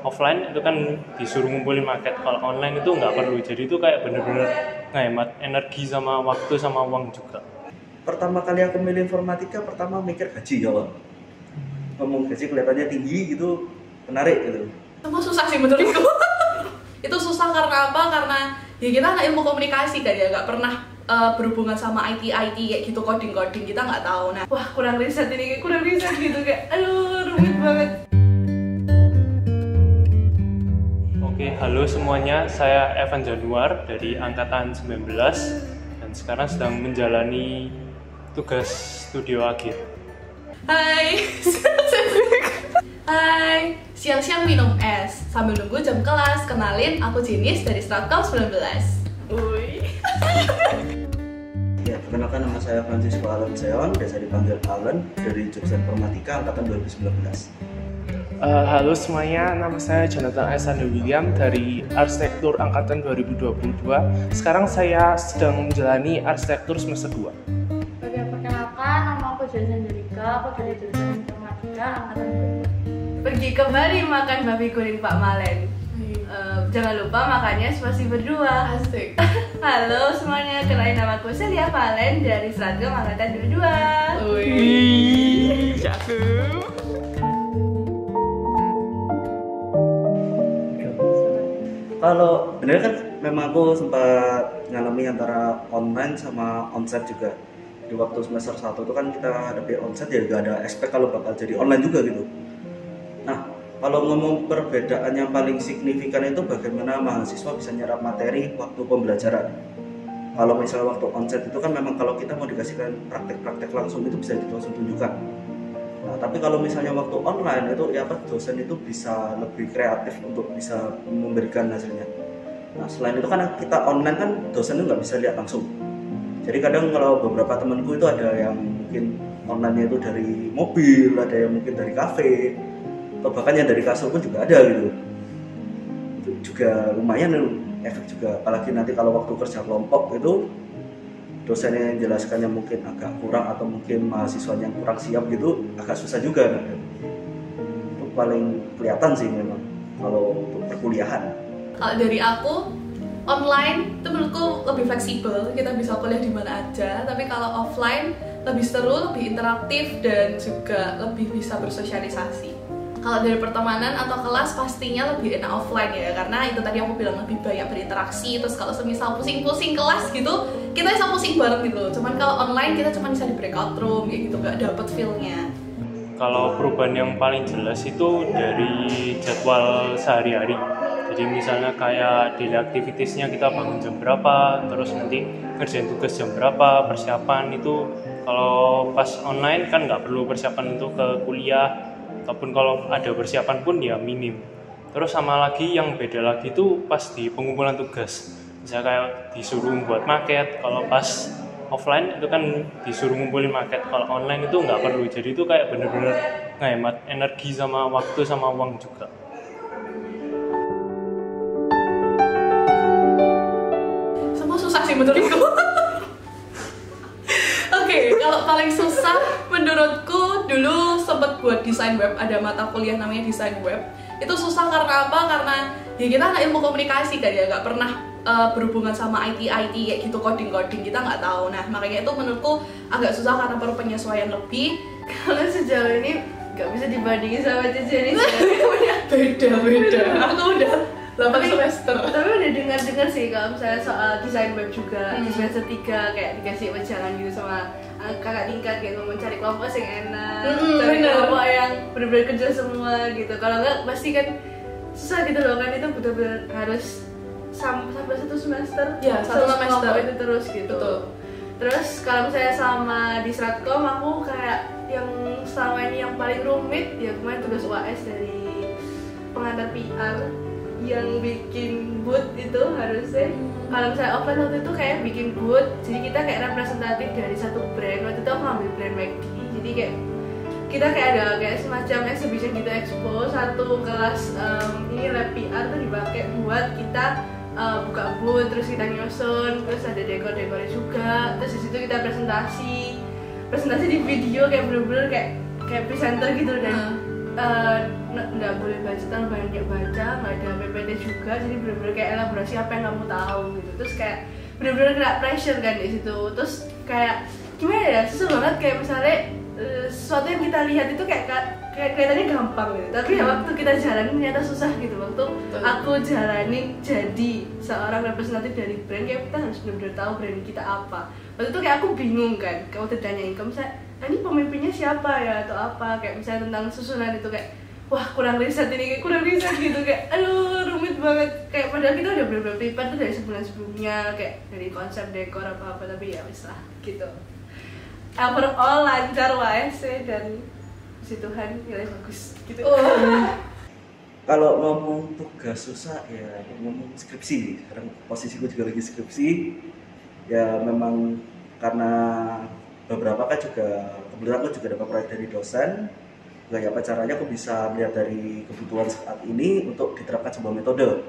offline itu kan disuruh ngumpulin paket, kalau online itu nggak perlu, jadi itu kayak bener-bener ngehemat energi sama waktu sama uang juga. Pertama kali aku milih informatika, pertama mikir gaji ya, ngomong gaji kelihatannya tinggi gitu, menarik gitu. Sama susah sih menurutku. Itu susah karena apa? Karena ya kita nggak ilmu komunikasi kan ya, nggak pernah berhubungan sama IT kayak gitu, coding kita nggak tahu. Nah, wah kurang riset gitu, kayak aduh rumit banget. Oke, halo semuanya, saya Evan Januar dari angkatan 19 dan sekarang sedang menjalani tugas studio akhir. Hai. Hai, siang-siang minum es sambil nunggu jam kelas. Kenalin, aku Jenis dari Stratkom 19. Uy. Ya, perkenalkan, nama saya Francisco Alan Seon, biasa dipanggil Alan, dari jurusan Informatika angkatan 2019. Halo semuanya, nama saya Jonathan Alexander William dari Arsitektur angkatan 2022. Sekarang saya sedang menjalani arsitektur semester 2. Oke, perkenalkan, nama aku Jason Jurika, aku dari jurusan Informatika angkatan 2022. Pergi ke Bali makan babi kuning Pak Malen. Jangan lupa makannya spasi berdua. Asik. Halo semuanya, kenalin nama aku Celia Valen dari Stratkom angkatan 22. Wih, cakep. Kalau bener kan memang aku sempat ngalami antara online sama onsite juga. Di waktu semester 1 itu kan kita hadapi onsite, ya gak ada expect kalau bakal jadi online juga gitu. Nah, kalau ngomong perbedaan yang paling signifikan itu bagaimana mahasiswa bisa nyerap materi waktu pembelajaran. Kalau misalnya waktu onsite itu kan memang kalau kita mau dikasihkan praktek-praktek langsung itu bisa langsung tunjukkan. Nah, tapi kalau misalnya waktu online itu ya dosen itu bisa lebih kreatif untuk bisa memberikan hasilnya. Nah, selain itu kan kita online kan dosen itu nggak bisa lihat langsung. Jadi kadang kalau beberapa temanku itu ada yang mungkin online-nya itu dari mobil, ada yang mungkin dari kafe, atau bahkan yang dari kasur pun juga ada gitu. Itu juga lumayan efek juga, apalagi nanti kalau waktu kerja kelompok itu dosennya yang jelaskannya mungkin agak kurang atau mungkin mahasiswanya yang kurang siap gitu, agak susah juga kan. Itu paling kelihatan sih memang kalau untuk perkuliahan. Kalau dari aku, online itu menurutku lebih fleksibel, kita bisa kuliah di mana aja. Tapi kalau offline lebih seru, lebih interaktif dan juga lebih bisa bersosialisasi. Kalau dari pertemanan atau kelas pastinya lebih enak offline ya, karena itu tadi aku bilang lebih banyak berinteraksi. Terus kalau semisal pusing-pusing kelas gitu, kita bisa pusing bareng gitu. Cuman kalau online kita cuma bisa di breakout room kayak gitu, gak dapet feel-nya. Kalau perubahan yang paling jelas itu dari jadwal sehari-hari. Jadi misalnya kayak daily activitiesnya kita bangun jam berapa, terus nanti ngerjain tugas jam berapa, persiapan itu kalau pas online kan nggak perlu persiapan untuk ke kuliah, ataupun kalau ada persiapan pun ya minim. Terus sama lagi yang beda lagi itu pas di pengumpulan tugas. Misalnya kayak disuruh buat maket, kalau pas offline itu kan disuruh ngumpulin maket, kalau online itu nggak perlu, jadi itu kayak bener-bener ngehemat energi sama waktu sama uang juga. Sama susah sih menurutku. Oke, kalau paling susah menurutku dulu sempat buat desain web, ada mata kuliah namanya desain web. Itu susah karena apa? Karena ya kita nggak ilmu komunikasi kan ya, nggak pernah berhubungan sama IT kayak gitu, coding kita nggak tahu. Nah makanya itu menurutku agak susah karena perlu penyesuaian lebih. Kalau sejauh ini nggak bisa dibandingin sama Jenis. Beda. Aku udah 8 semester. Tapi udah dengar sih kalau misalnya soal desain web juga di semester 3 kayak dikasih wejangan gitu sama kakak tingkat kayak ngomong cari kelompok yang enak, cari kelompok yang benar-benar kerja semua gitu. Kalau enggak pasti kan susah gitu loh kan, itu benar-benar harus sampai 1 semester ya, 1 semester itu terus gitu. Betul. Terus kalau misalnya sama di Stratkom aku kayak yang selama ini yang paling rumit ya kemarin tugas UAS dari pengantar PR yang bikin booth itu harusnya. Kalau misalnya offline waktu itu kayak bikin booth, jadi kita kayak representatif dari satu brand. Waktu itu aku ngambil brand McD, jadi kayak kita kayak ada kayak semacam exhibition gitu, expo satu kelas ini lab PR tuh dipakai buat kita buka booth, terus kita nyusun, terus ada dekor-dekornya juga, terus di situ kita presentasi di video kayak bener-bener kayak presenter gitu. Dan nggak boleh baca, terlalu banyak baca, nggak ada PPT juga, jadi bener-bener kayak elaborasi apa yang kamu tahu gitu. Terus kayak bener-bener kena pressure kan di situ. Terus kayak gimana ya, susah banget kayak misalnya sesuatu yang kita lihat itu kayak kelihatannya gampang gitu, tapi ya waktu kita jalanin ternyata susah gitu. Waktu aku jalanin jadi seorang representatif dari brand, kayak kita harus benar-benar tahu brand kita apa. Waktu itu kayak aku bingung kan, kalau ditanyain kamu misalnya, ini pemimpinnya siapa ya atau apa, kayak misalnya tentang susunan itu kayak wah kurang riset ini, kayak kurang riset gitu, kayak aduh rumit banget. Kayak padahal kita udah benar-benar prepare tuh dari sebulan sebelumnya, kayak dari konsep dekor apa-apa, tapi ya wis lah gitu. Overall lancar WSC dan puji Tuhan nilai bagus gitu. Kalau ngomong tugas susah ya ngomong skripsi. Sekarang posisiku juga lagi skripsi. Ya memang karena beberapa kan juga kebetulan aku juga dapat proyek dari dosen. Kayak apa caranya aku bisa melihat dari kebutuhan saat ini untuk diterapkan sebuah metode.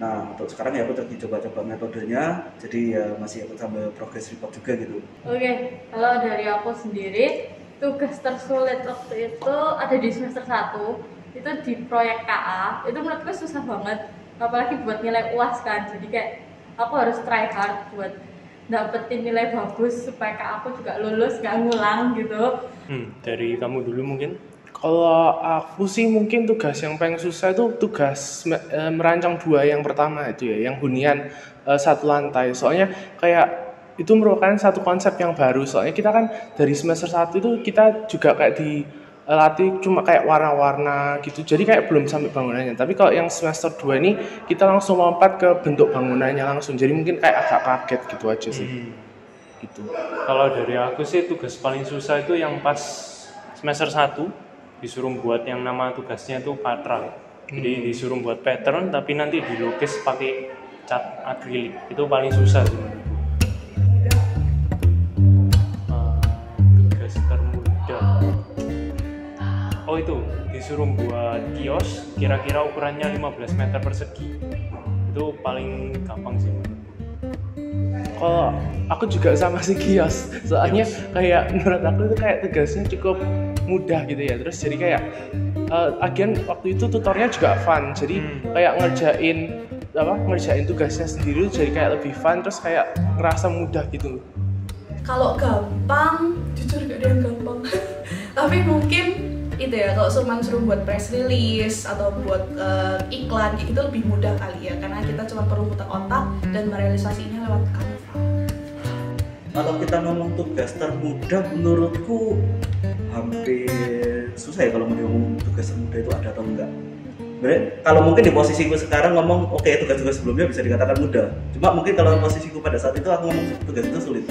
Nah, untuk sekarang ya aku lagi coba-coba metodenya, jadi ya masih aku sambil progress report juga gitu. Oke, kalau dari aku sendiri, tugas tersulit waktu itu ada di semester 1, itu di proyek KA, itu menurutku susah banget, apalagi buat nilai UAS kan, jadi kayak aku harus try hard buat dapetin nilai bagus supaya KA aku juga lulus, gak ngulang gitu. Dari kamu dulu mungkin? Kalau aku sih mungkin tugas yang paling susah itu tugas merancang 2 yang pertama itu ya, yang hunian 1 lantai. Soalnya kayak itu merupakan satu konsep yang baru. Soalnya kita kan dari semester 1 itu kita juga kayak dilatih cuma kayak warna-warna gitu. Jadi kayak belum sampai bangunannya. Tapi kalau yang semester 2 ini kita langsung lompat ke bentuk bangunannya langsung. Jadi mungkin kayak agak kaget gitu aja sih. Gitu. Kalau dari aku sih tugas paling susah itu yang pas semester 1 disuruh buat yang nama tugasnya itu patra. Jadi disuruh buat pattern tapi nanti dilukis pakai cat akrilik. Itu paling susah sih menurutku. Tugas termudah. Oh itu disuruh buat kios kira-kira ukurannya 15 meter persegi. Itu paling gampang sih menurutku. Kalau aku juga sama si kios, soalnya kayak menurut aku itu kayak tugasnya cukup mudah gitu ya. Terus jadi kayak agen waktu itu tutornya juga fun, jadi kayak ngerjain tugasnya sendiri jadi kayak lebih fun, terus kayak ngerasa mudah gitu. Kalau gampang, jujur gak ada yang gampang. Tapi mungkin itu ya, kalau suruh buat press release atau buat iklan kayak gitu lebih mudah kali ya, karena kita cuma perlu muter otak dan merealisasinya lewat Canva. Kalau kita ngomong tugas termudah, menurutku hampir susah ya kalau mau ngomong tugas termudah itu ada atau enggak. Sebenarnya kalau mungkin di posisiku sekarang ngomong oke, tugas-tugas sebelumnya bisa dikatakan mudah. Cuma mungkin kalau posisiku pada saat itu aku ngomong tugas itu sulit.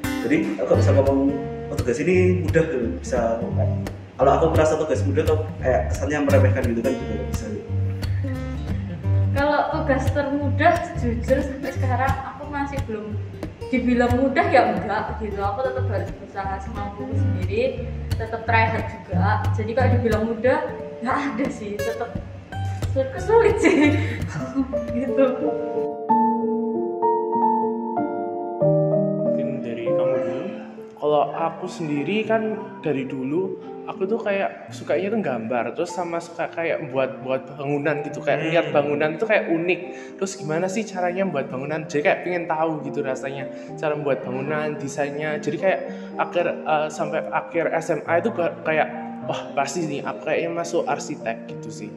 Jadi aku bisa ngomong tugas ini mudah bisa. Kalau aku merasa tugas mudah kok kayak kesannya meremehkan gitu kan juga bisa. Kalau tugas termudah jujur sampai sekarang aku masih belum dibilang mudah ya enggak gitu. Aku tetap harus berusaha semampuku sendiri, tetap try hard juga. Jadi kalau dibilang mudah nggak ada sih, tetap sulit sih. Gitu. Mungkin dari kamu dulu. Kalau aku sendiri kan dari dulu aku tuh kayak sukanya tuh gambar, terus sama suka kayak buat bangunan gitu, kayak lihat bangunan itu kayak unik. Terus gimana sih caranya buat bangunan? Jadi kayak pengen tahu gitu rasanya cara membuat bangunan, desainnya. Jadi kayak sampai akhir SMA itu kayak wah pasti nih aku kayaknya masuk arsitek gitu sih.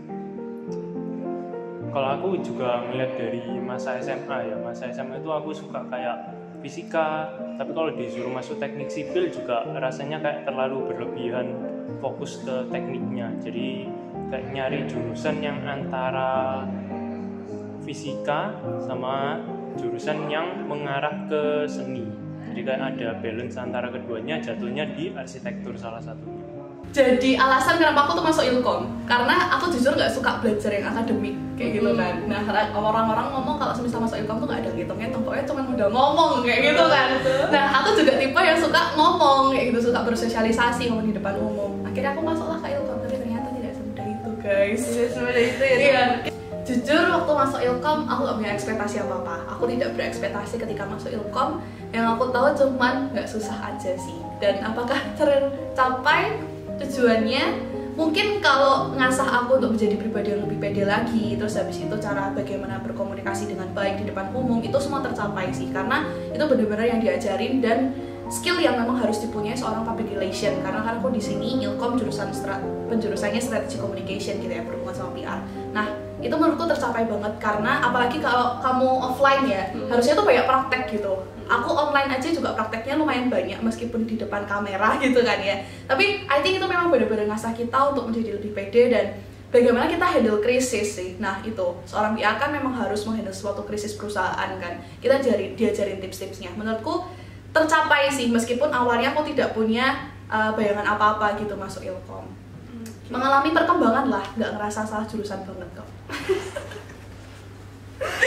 Kalau aku juga ngeliat dari masa SMA ya, masa SMA itu aku suka kayak fisika, tapi kalau disuruh masuk teknik sipil juga rasanya kayak terlalu berlebihan fokus ke tekniknya. Jadi kayak nyari jurusan yang antara fisika sama jurusan yang mengarah ke seni. Jadi kayak ada balance antara keduanya, jatuhnya di arsitektur salah satunya. Jadi alasan kenapa aku tuh masuk Ilkom, karena aku jujur nggak suka belajar yang akademik kayak gitu kan. Nah orang-orang ngomong kalau semisal masuk Ilkom tuh nggak ada ngitung-ngitung, pokoknya cuma udah ngomong kayak gitu kan. Nah aku juga tipe yang suka ngomong kayak gitu, suka bersosialisasi, ngomong di depan umum. Akhirnya aku masuklah ke Ilkom, tapi ternyata tidak semudah itu guys. Tidak semudah itu ya. Iya. Jujur waktu masuk Ilkom aku gak punya ekspektasi apa-apa. Aku tidak berekspektasi ketika masuk Ilkom. Yang aku tahu cuman gak susah aja sih. Dan apakah tercapai tujuannya? mungkin kalau ngasah aku untuk menjadi pribadi yang lebih pede lagi, terus habis itu cara bagaimana berkomunikasi dengan baik di depan umum, itu semua tercapai sih, karena itu benar-benar yang diajarin dan skill yang memang harus dipunyai seorang public relation. Karena kan aku di sini Ilkom penjurusannya strategy communication gitu ya, berhubungan sama PR. Nah itu menurutku tercapai banget, karena apalagi kalau kamu offline ya, harusnya tuh banyak praktek gitu. Aku online aja juga prakteknya lumayan banyak meskipun di depan kamera gitu kan ya. Tapi I think itu memang benar-benar ngasah kita untuk menjadi lebih pede dan bagaimana kita handle krisis sih. Nah itu, seorang PR kan memang harus menghandle suatu krisis perusahaan kan. Kita diajarin tips-tipsnya. Menurutku tercapai sih, meskipun awalnya aku tidak punya bayangan apa-apa gitu masuk Ilkom. Mengalami perkembangan lah, nggak ngerasa salah jurusan banget kok.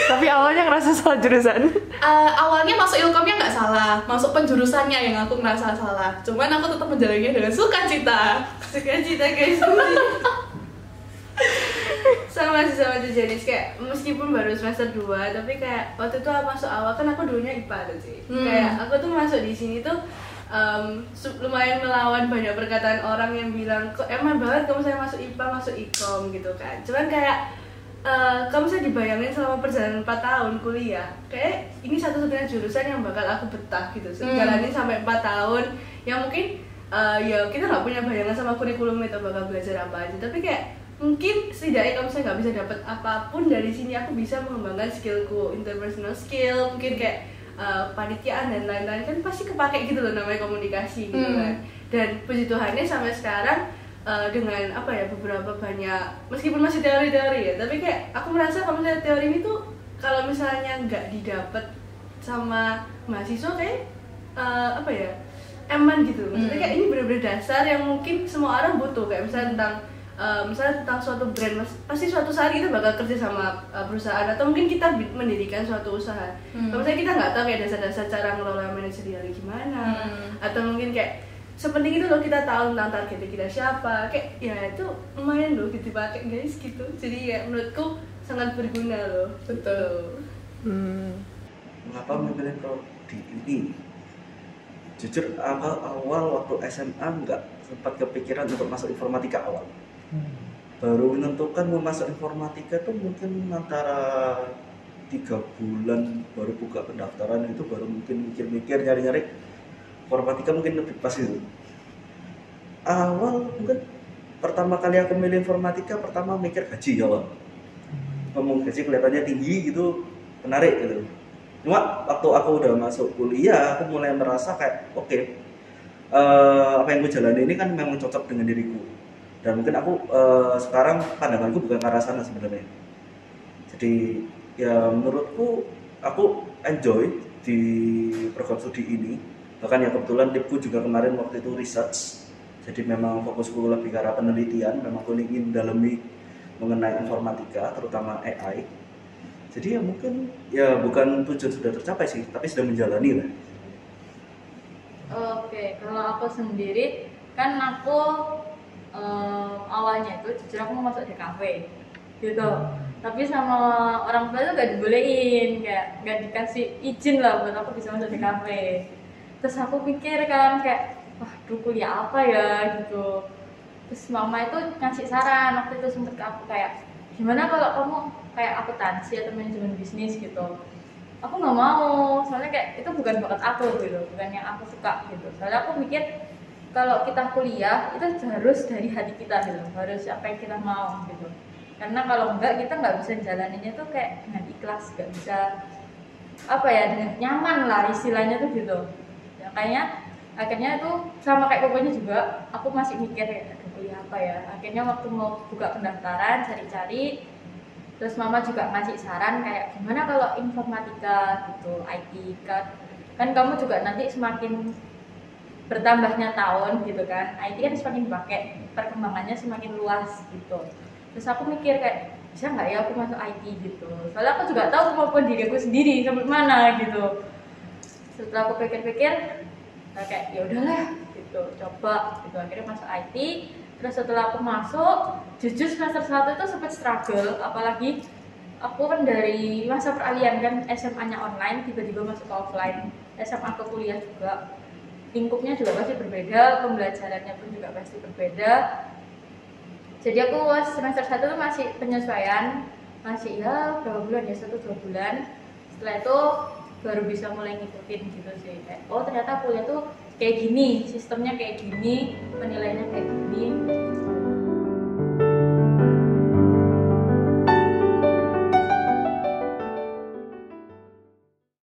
Tapi awalnya ngerasa salah jurusan. Awalnya masuk Ilkomnya nggak salah, masuk penjurusannya yang aku ngerasa salah. Cuman aku tetap menjalaninya dengan sukacita. Sukacita guys. sama tuh jenis kayak meskipun baru semester 2 tapi kayak waktu itu aku masuk awal kan aku dulunya IPA tuh sih. Kayak aku tuh masuk di sini tuh lumayan melawan banyak perkataan orang yang bilang kok emang banget kamu saya masuk IPA masuk IKOM gitu kan. Cuman kayak kamu saya dibayangin selama perjalanan 4 tahun kuliah kayak ini satu-satunya jurusan yang bakal aku betah gitu. Jalanin sampai 4 tahun yang mungkin ya kita nggak punya bayangan sama kurikulum itu bakal belajar apa aja, tapi kayak mungkin setidaknya kalau saya nggak bisa dapat apapun dari sini, aku bisa mengembangkan skillku, interpersonal skill, mungkin kayak panitiaan dan lain-lain kan pasti kepake gitu loh, namanya komunikasi gitu kan. Dan puji Tuhannya sampai sekarang dengan apa ya beberapa banyak meskipun masih teori-teori ya, tapi kayak aku merasa kalau misalnya teori ini tuh kalau misalnya nggak didapat sama mahasiswa kayak apa ya eman gitu, maksudnya kayak ini benar-benar dasar yang mungkin semua orang butuh, kayak misalnya tentang suatu brand, pasti suatu saat kita bakal kerja sama perusahaan atau mungkin kita mendirikan suatu usaha. Kalau misalnya kita nggak tahu kayak dasar-dasar cara ngelola manajerial gimana, atau mungkin kayak sepenting itu loh kita tahu tentang target kita siapa, kayak ya itu lumayan loh gitu dipakai guys gitu. Jadi ya menurutku sangat berguna loh. Betul. Mengapa memilih prodi ini? Jujur awal waktu SMA nggak sempat kepikiran untuk masuk informatika awal. Baru menentukan mau masuk informatika tuh mungkin antara 3 bulan baru buka pendaftaran, itu baru mungkin mikir-mikir nyari-nyari informatika mungkin lebih pas gitu. Awal mungkin pertama kali aku milih informatika, pertama mikir gaji awal. Ngomong gaji kelihatannya tinggi gitu, menarik gitu. Cuma waktu aku udah masuk kuliah, aku mulai merasa kayak oke, apa yang gue jalani ini kan memang cocok dengan diriku. Dan mungkin aku sekarang pandanganku bukan ke arah sana sebenarnya. Jadi ya menurutku aku enjoy di program studi ini. Bahkan ya kebetulan tipku juga kemarin waktu itu research. Jadi memang fokusku lebih ke arah penelitian. Memang aku ingin dalami mengenai informatika, terutama AI. Jadi ya mungkin ya bukan tujuan sudah tercapai sih, tapi sudah menjalani lah. Oke, kalau aku sendiri kan aku awalnya itu jujur aku mau masuk DKV gitu, tapi sama orang tua itu gak dibolehin, kayak gak dikasih izin lah buat aku bisa masuk DKV. Terus aku pikir kan kayak waduh kuliah apa ya gitu. Terus mama itu ngasih saran waktu itu sempet ke aku kayak gimana kalau kamu kayak akuntansi atau manajemen bisnis gitu. Aku nggak mau, soalnya kayak itu bukan bakat aku gitu, bukan yang aku suka gitu. Soalnya aku mikir kalau kita kuliah itu harus dari hati kita gitu, harus apa yang kita mau gitu. Karena kalau enggak kita nggak bisa jalaninnya tuh kayak dengan ikhlas, nggak bisa apa ya dengan nyaman lah istilahnya tuh gitu. Ya, kayaknya akhirnya tuh sama kayak pokoknya juga aku masih mikir kayak kuliah apa ya. Akhirnya waktu mau buka pendaftaran cari-cari, terus mama juga ngasih saran kayak gimana kalau informatika gitu, IT kan kamu juga nanti semakin bertambahnya tahun gitu kan, IT kan semakin dipakai, perkembangannya semakin luas gitu. Terus aku mikir kayak bisa nggak ya aku masuk IT gitu, soalnya aku juga tahu kemampuan diri aku sendiri sampai mana gitu. Setelah aku pikir-pikir kayak ya udahlah gitu, coba gitu, akhirnya masuk IT. Terus setelah aku masuk, jujur semester 1 itu sempat struggle, apalagi aku kan dari masa peralihan kan, SMA-nya online, tiba-tiba masuk ke offline, SMA ke kuliah juga, lingkupnya juga pasti berbeda, pembelajarannya pun juga pasti berbeda. Jadi aku UAS semester 1 tuh masih penyesuaian, masih ya berapa bulan ya, 1-2 bulan. Setelah itu baru bisa mulai ngikutin gitu sih. Kayak, oh ternyata kuliah tuh kayak gini, sistemnya kayak gini, penilaiannya kayak gini.